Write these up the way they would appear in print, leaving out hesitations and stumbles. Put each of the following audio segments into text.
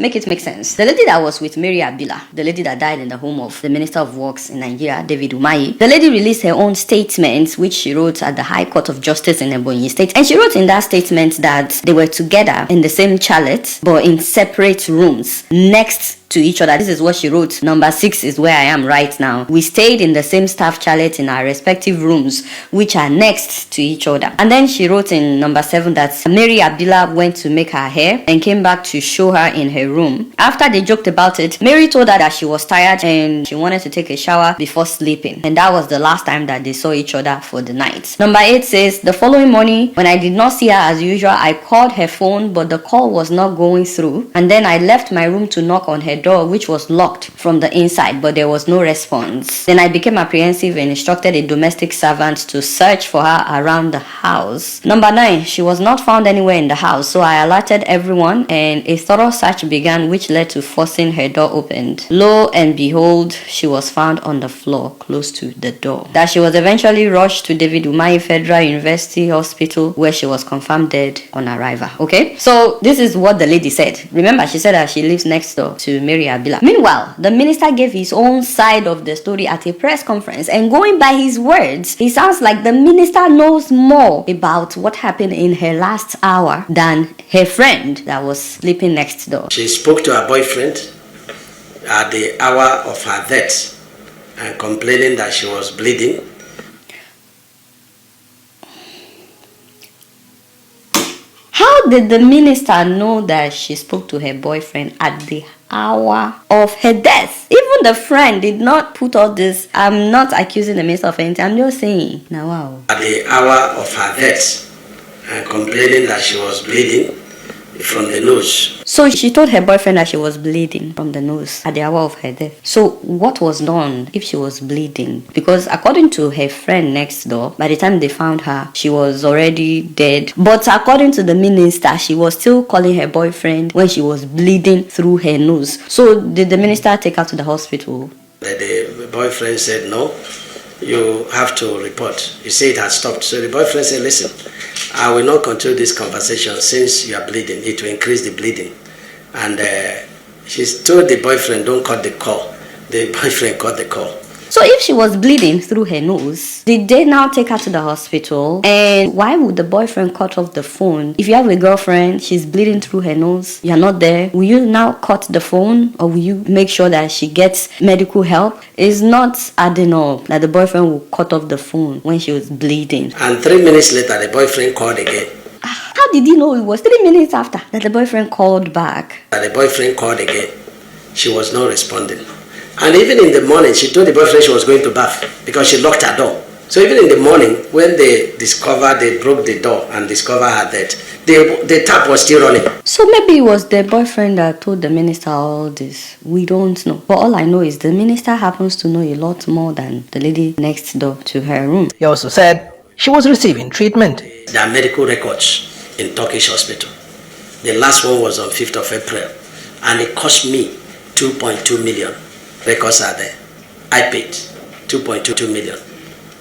make it make sense. The lady that was with Mary Habila, the lady that died in the home of the Minister of Works in Nigeria, David Umahi, the lady released her own statement, which she wrote at the High Court of Justice in Ebonyi State. And she wrote in that statement that they were together in the same chalet, but in separate rooms, next to each other. This is what she wrote. Number 6 is where I am right now. We stayed in the same staff chalet in our respective rooms, which are next to each other. And then she wrote in number 7 that Mary Habila went to make her hair and came back to show her in her room. After they joked about it, Mary told her that she was tired and she wanted to take a shower before sleeping. And that was the last time that they saw each other for the night. Number 8 says, the following morning, when I did not see her as usual, I called her phone, but the call was not going through. And then I left my room to knock on her door, which was locked from the inside, but there was no response. Then I became apprehensive and instructed a domestic servant to search for her around the house. Number 9, she was not found anywhere in the house, so I alerted everyone and a thorough search began, which led to forcing her door opened. Lo and behold, she was found on the floor close to the door. That she was eventually rushed to David Umahi Federal University Hospital, where she was confirmed dead on arrival. Okay, so this is what the lady said. Remember, she said that she lives next door to Mary Habila. Meanwhile, the minister gave his own side of the story at a press conference, and going by his words, it sounds like the minister knows more about what happened in her last hour than her friend that was sleeping next door. She spoke to her boyfriend at the hour of her death and complaining that she was bleeding. How did the minister know that she spoke to her boyfriend at the hour of her death? Even the friend did not put all this. I'm not accusing the minister of anything. I'm just saying. Now, wow. At the hour of her death and complaining that she was bleeding from the nose. So she told her boyfriend that she was bleeding from the nose at the hour of her death. So what was done if she was bleeding? Because according to her friend next door, by the time they found her, she was already dead. But according to the minister, she was still calling her boyfriend when she was bleeding through her nose. So did the minister take her to the hospital? The boyfriend said, no, you have to report. You say it has stopped. So the boyfriend said, listen, I will not continue this conversation since you are bleeding. It will increase the bleeding. And she told the boyfriend, don't cut the call. The boyfriend cut the call. So if she was bleeding through her nose, did they now take her to the hospital? And why would the boyfriend cut off the phone? If you have a girlfriend, she's bleeding through her nose, you're not there, will you now cut the phone? Or will you make sure that she gets medical help? It's not adding up that the boyfriend will cut off the phone when she was bleeding. And 3 minutes later, the boyfriend called again. How did he know it was 3 minutes after that the boyfriend called back? And the boyfriend called again. She was not responding. And even in the morning, she told the boyfriend she was going to bath because she locked her door. So even in the morning, when they broke the door and discovered her dead, the tap was still running. So maybe it was the boyfriend that told the minister all this. We don't know. But all I know is the minister happens to know a lot more than the lady next door to her room. He also said she was receiving treatment. There are medical records in Turkish hospital. The last one was on 5th of April, and it cost me 2.2 million. Records are there. I paid 2.22 million.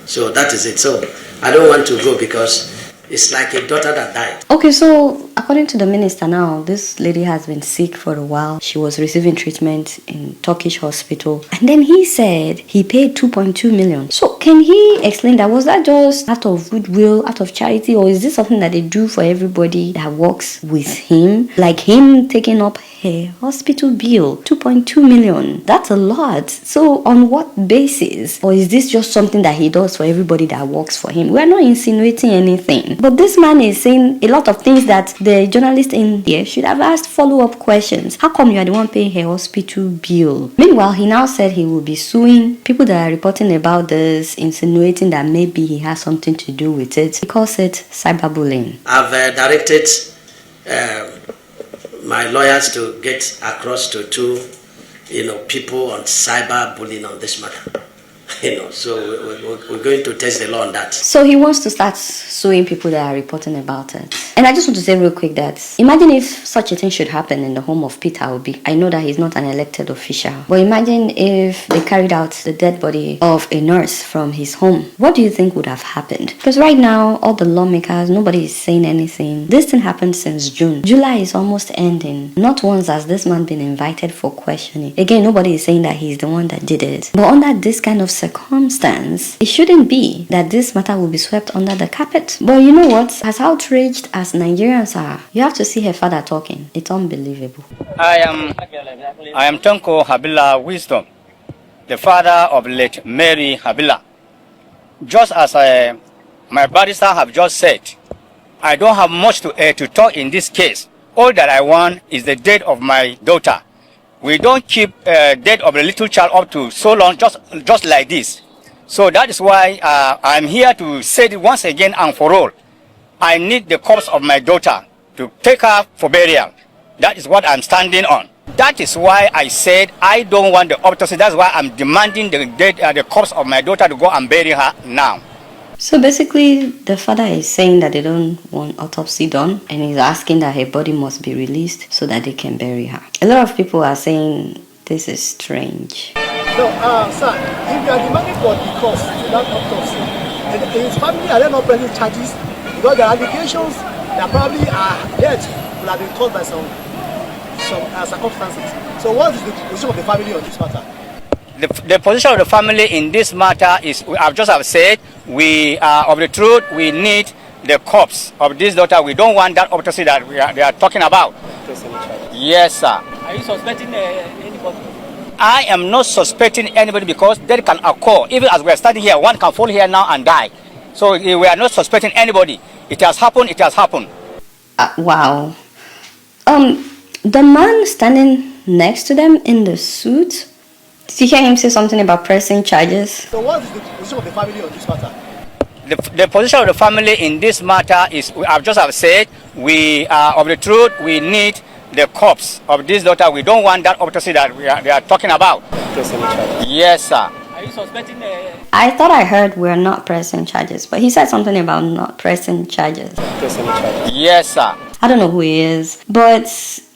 So that is it. So I don't want to go because it's like a daughter that died. Okay, so according to the minister now, this lady has been sick for a while. She was receiving treatment in Turkish hospital. And then he said he paid 2.2 million. So can he explain that? Was that just out of goodwill, out of charity? Or is this something that they do for everybody that works with him? Like him taking up her hospital bill, 2.2 million. That's a lot. So on what basis? Or is this just something that he does for everybody that works for him? We are not insinuating anything. But this man is saying a lot of things that the journalist in here should have asked follow-up questions. How come you are the one paying her hospital bill? Meanwhile, he now said he will be suing people that are reporting about this, insinuating that maybe he has something to do with it. He calls it cyberbullying. I've directed my lawyers to get across to two people on cyberbullying on this matter. So we're going to test the law on that. So he wants to start suing people that are reporting about it. And I just want to say real quick that imagine if such a thing should happen in the home of Peter Obi. I know that he's not an elected official, but imagine if they carried out the dead body of a nurse from his home. What do you think would have happened? Because right now, all the lawmakers, nobody is saying anything. This thing happened since June. July is almost ending. Not once has this man been invited for questioning. Again, nobody is saying that he's the one that did it. But under this kind of circumstance, it shouldn't be that this matter will be swept under the carpet. But you know what? As outraged as Nigerians are, you have to see her father talking. It's unbelievable. I am Tonko Habila Wisdom, the father of late Mary Habila. Just as my barrister have just said, I don't have much to talk in this case. All that I want is the death of my daughter. We don't keep death of a little child up to so long, just like this. So that is why I'm here to say it once again and for all. I need the corpse of my daughter to take her for burial. That is what I'm standing on. That is why I said I don't want the autopsy. That's why I'm demanding the corpse of my daughter to go and bury her now. So basically, the father is saying that they don't want autopsy done, and he's asking that her body must be released so that they can bury her. A lot of people are saying this is strange. No, sir, if you are demanding for the cost to that autopsy, and his family are not pressing charges because the allegations that probably are dead will have been caused by some circumstances. So what is the position of the family on this matter? The position of the family in this matter is, I've just said, we are of the truth. We need the corpse of this daughter. We don't want that autopsy that they are talking about. Yes, sir. Are you suspecting anybody? I am not suspecting anybody because that can occur. Even as we are standing here, one can fall here now and die. So we are not suspecting anybody. It has happened. It has happened. Wow. The man standing next to them in the suit, did you hear him say something about pressing charges? So what is the position of the family on this matter? The position of the family in this matter is, I've just said, we are of the truth. We need the corpse of this daughter. We don't want that autopsy that they are talking about. Yes, sir. Are you suspecting? I thought I heard we're not pressing charges, but he said something about not pressing charges. Yes, sir. I don't know who he is, but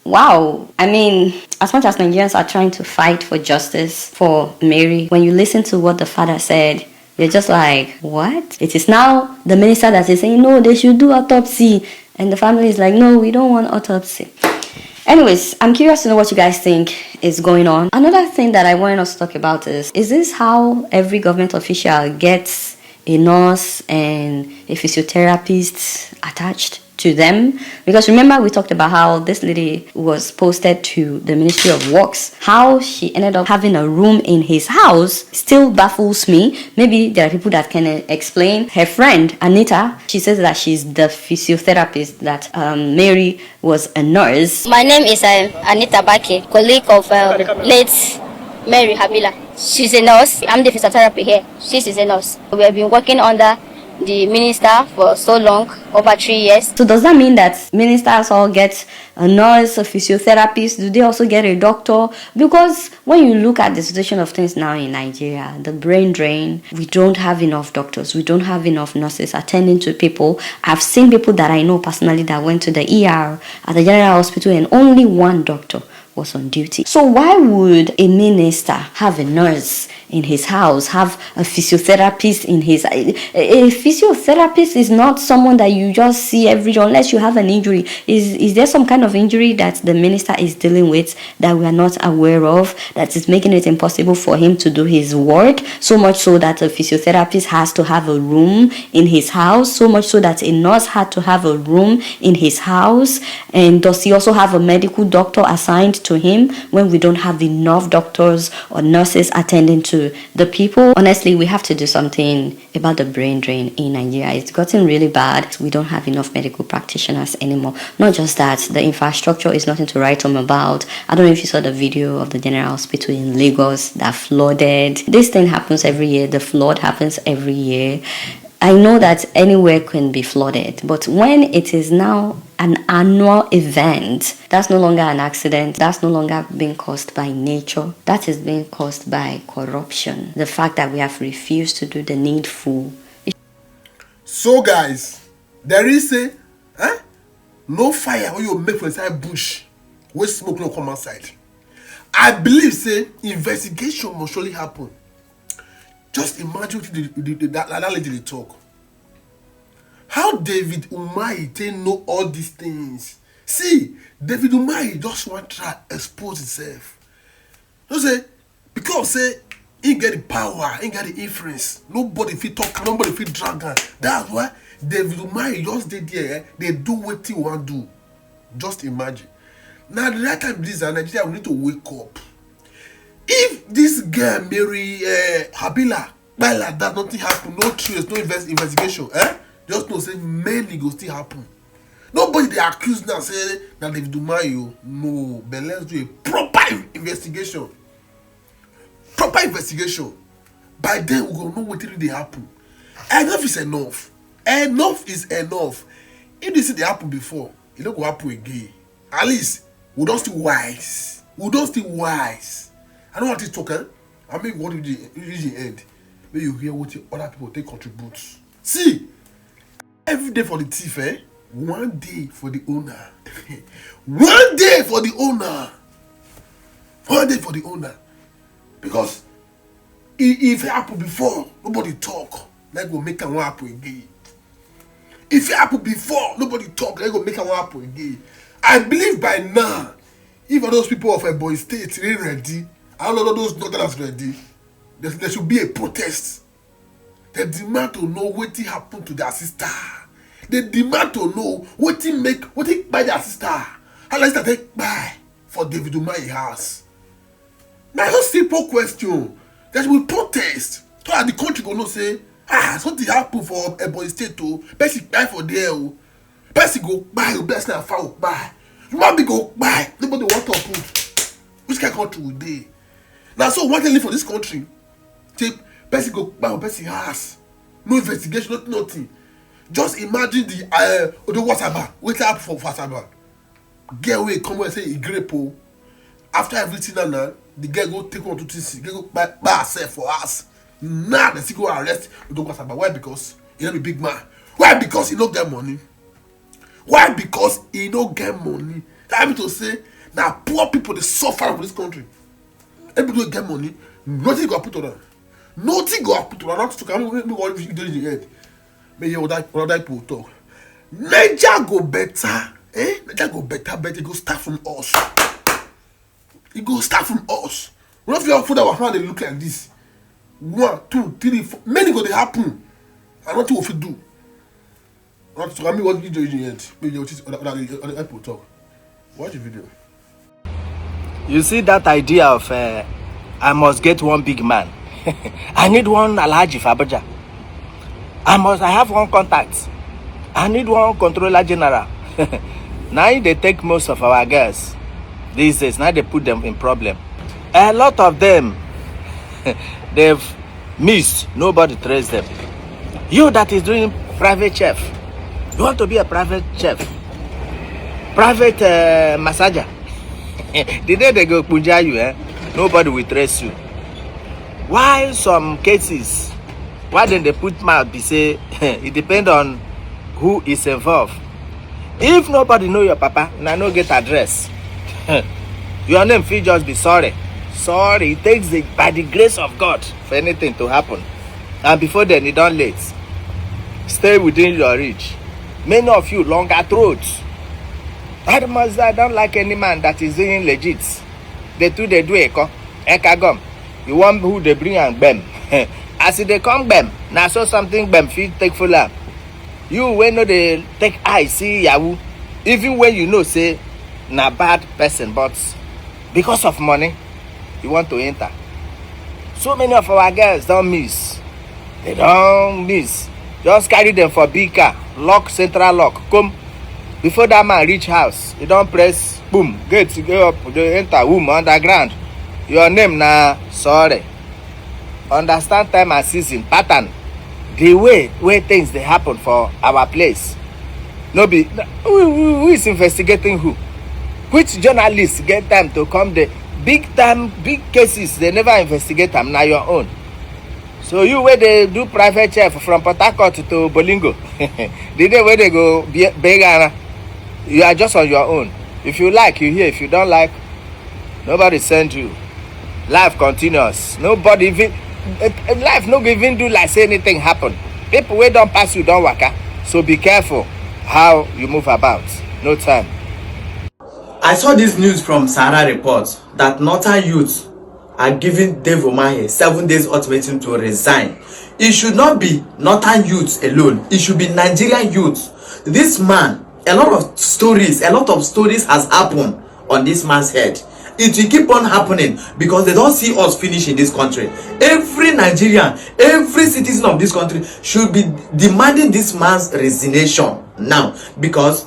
wow. I mean, as much as Nigerians are trying to fight for justice for Mary, when you listen to what the father said, you're just like, what? It is now the minister that is saying, no, they should do autopsy. And the family is like, no, we don't want autopsy. Anyways, I'm curious to know what you guys think is going on. Another thing that I wanted us to talk about is this how every government official gets a nurse and a physiotherapist attached to them? Because remember, we talked about how this lady was posted to the Ministry of Works. How she ended up having a room in his house still baffles me. Maybe there are people that can explain. Her friend, Anita, she says that she's the physiotherapist, that Mary was a nurse. My name is Anita, colleague of late Mary Habila. She's a nurse. I'm the physiotherapist here. She's a nurse. We have been working under the minister for so long, over 3 years. So does that mean that ministers all get a nurse, a physiotherapist? Do they also get a doctor? Because when you look at the situation of things now in Nigeria, the brain drain, we don't have enough doctors, we don't have enough nurses attending to people. I've seen people that I know personally that went to the ER at the general hospital and only one doctor was on duty. So why would a minister have a nurse in his house, have a physiotherapist in his... A physiotherapist is not someone that you just see every day unless you have an injury. Is there some kind of injury that the minister is dealing with that we are not aware of, that is making it impossible for him to do his work? So much so that a physiotherapist has to have a room in his house, so much so that a nurse had to have a room in his house. And does he also have a medical doctor assigned to him when we don't have enough doctors or nurses attending to the people? Honestly, we have to do something about the brain drain in Nigeria. It's gotten really bad. We don't have enough medical practitioners anymore. Not just that, the infrastructure is nothing to write home about. I don't know if you saw the video of the general hospital in Lagos that flooded. This thing happens every year. The flood happens every year. I know that anywhere can be flooded, but when it is now an annual event, that's no longer an accident, that's no longer being caused by nature, that is being caused by corruption. The fact that we have refused to do the needful. So guys, there is a no fire when you make for inside bush, when smoke no come outside. I believe say investigation must surely happen. Just imagine that lady they talk. How David Umahi take know all these things? See, David Umahi just want to try expose himself. You say, because say he get the power, he get the influence. Nobody fit talk, nobody fit drag her. That's why David Umahi just did there. They do what he want to do. Just imagine. Now the right time this is Nigeria, we need to wake up. If this girl Mary Habila like that, nothing happen, no trace, no investigation, just know say mainly go still happen. Nobody they accuse now say that David Umahi. No, but let's do a proper investigation. Proper investigation. By then we gonna know what really happen. Enough is enough. Enough is enough. If this thing happen before, it don't go happen again. At least we don't still wise. We don't still wise. I don't want to talk. I mean, what did the end? When you hear what other people take contribute. See, every day for the thief, 1 day for the owner. 1 day for the owner. 1 day for the owner. Because if it happened before, nobody talk. Let go make it happen again. If it happened before, nobody talk. Let go make it happen again. I believe by now, if all those people of a boy state really ready, all of those northerners ready, there should be a protest. They demand to know what happened to their sister. They demand to know what by their sister. How long that take by for David Umahi house? Now just simple question. There should be protest. So that the country gonna say, something happened for a boy state to person buy for there. Person go buy, person and far buy. You might be go buy. Nobody want to put. Which kind of country would they? Now so what they live for this country? Take person go buy person house. No investigation, nothing. Just imagine the WhatsApp. Wait up for WhatsApp. Get away, come and say he grape. After everything now, the girl go take 1 2 3 go buy herself for us. Now they still go arrest the WhatsApp. Why? Because he not be big man. Why? Because he don't get money. Why? Because he don't get money. That mean to say now poor people they suffer for this country. Everybody get money, nothing go put on them. Nothing go put on them. Not to come what you do in the head. May you other people talk. Niger go better. Niger go better, but it go start from us. It go start from us. One of your food our hand they look like this. 1 2 3 4. Many go they happen. And what you do. Not to come what you do in the end. Maybe you other people talk. Watch the video. You see that idea of I must get one big man. I need one Alhaji Fabaja. I have one contact. I need one controller general. Now they take most of our girls these days. Now they put them in problem. A lot of them they've missed. Nobody traces them. You that is doing private chef. You want to be a private chef? Private massager. The day they go punja you, nobody will trace you. Why some cases, why then they put mouth, they say, it depends on who is involved. If nobody know your papa, and no get address, your name will just be sorry. Sorry, it takes by the grace of God for anything to happen. And before then, it don't late. Stay within your reach. Many of you longer throats. I don't like any man that is doing legit. They do eka gum. You want who they bring and bem. As they come bem, now so something bem fit take full up. You when no they take eye see yahoo. Even when you know say na bad person, but because of money, you want to enter. So many of our girls don't miss. They don't miss. Just carry them for big car, lock, central lock, come. Before that man reach house, he don't press, boom, gates go up, they enter, boom, underground. Your name na sorry. Understand time and season, pattern. the way things they happen for our place. No be who is investigating who? Which journalists get time to come the big cases they never investigate them, now your own. So you where they do private chef from Port Harcourt to Bolingo, the day where they go Begana, you are just on your own. If you like, you hear. If you don't like, nobody send you. Life continues. Nobody even life no even do like say anything happen. People where don't pass you don't waka. So be careful how you move about. No time. I saw this news from Sahara Report that Northern youth are giving Dave Umahi 7 days ultimatum to resign. It should not be Northern youth alone. It should be Nigerian youth. This man, a lot of stories has happened on this man's head. It will keep on happening because they don't see us finish in this country. Every Nigerian, every citizen of this country should be demanding this man's resignation now, because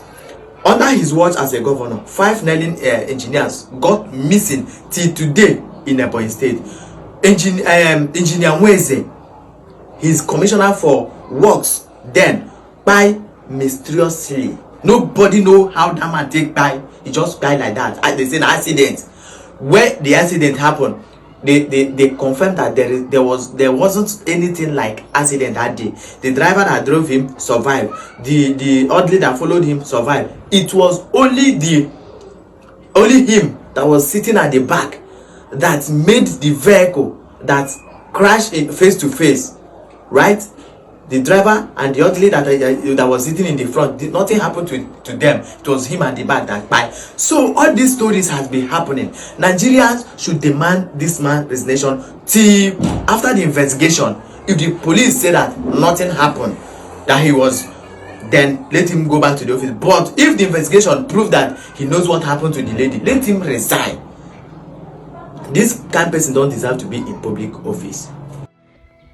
under his watch as a governor, 5 nailing engineers got missing till today in Ebonyi State. Engineer Mweze, his commissioner for works, then by mysteriously. Nobody know how that man take by. He just died like that. They say an accident. Where the accident happened, they confirmed that there wasn't anything like accident that day. The driver that drove him survived. The orderly that followed him survived. It was only him that was sitting at the back that made the vehicle that crashed face to face, right? The driver and the orderly that was sitting in the front, nothing happened to them. It was him at the back that died. So all these stories has been happening. Nigerians should demand this man's resignation till after the investigation. If the police say that nothing happened, that he was, then let him go back to the office. But if the investigation proves that he knows what happened to the lady, let him resign. This kind of person don't deserve to be in public office.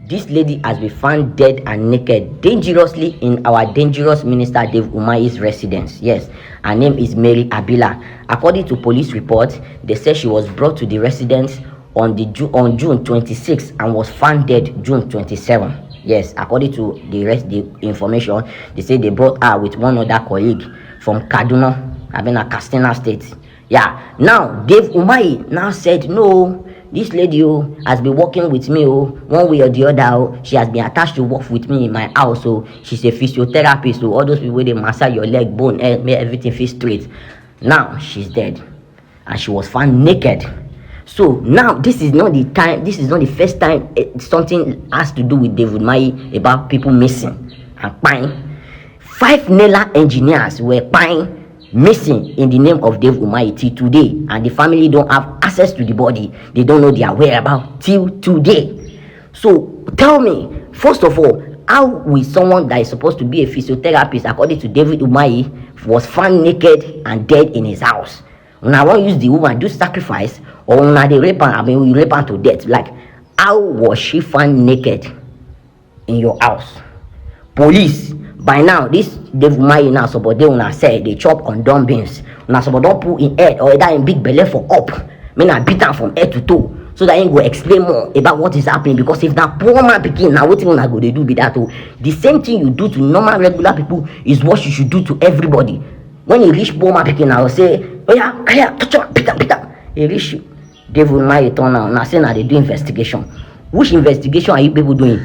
This lady has been found dead and naked dangerously in our dangerous minister Dave Umahi's residence. Yes, her name is Mary Habila. According to police reports, they say she was brought to the residence on June 26 and was found dead June 27. Yes, according to the information, they say they brought her with one other colleague from Kaduna, Katsina State. Yeah, now Dave Umahi now said no. This lady has been working with me one way or the other. She has been attached to work with me in my house. She's a physiotherapist. All those people, they massage your leg, bone, make everything feel straight. Now she's dead, and she was found naked. So now this is not the time. This is not the first time something has to do with David Umahi about people missing and buying. 5 Nela engineers were buying. Missing in the name of Dave Umahi till today, and the family don't have access to the body. They don't know their whereabouts till today. So tell me, first of all, how will someone that is supposed to be a physiotherapist, according to David Umahi, was found naked and dead in his house? When I want to use the woman do sacrifice, or when they rape her, we rape her to death. Like, how was she found naked in your house? Police. By now, this Dave Umahi now support they una say they chop condom beans. Una support don't put in head or that in big belly for up. I beat am from head to toe. So that he go explain more about what is happening. Because if that poor man picking now what una go they do be that the same thing you do to normal regular people is what you should do to everybody. When you reach poor man picking now say, oh yeah, touch up, pick up. He reach Dave Umahi turn now say now they do investigation. Which investigation are you people doing?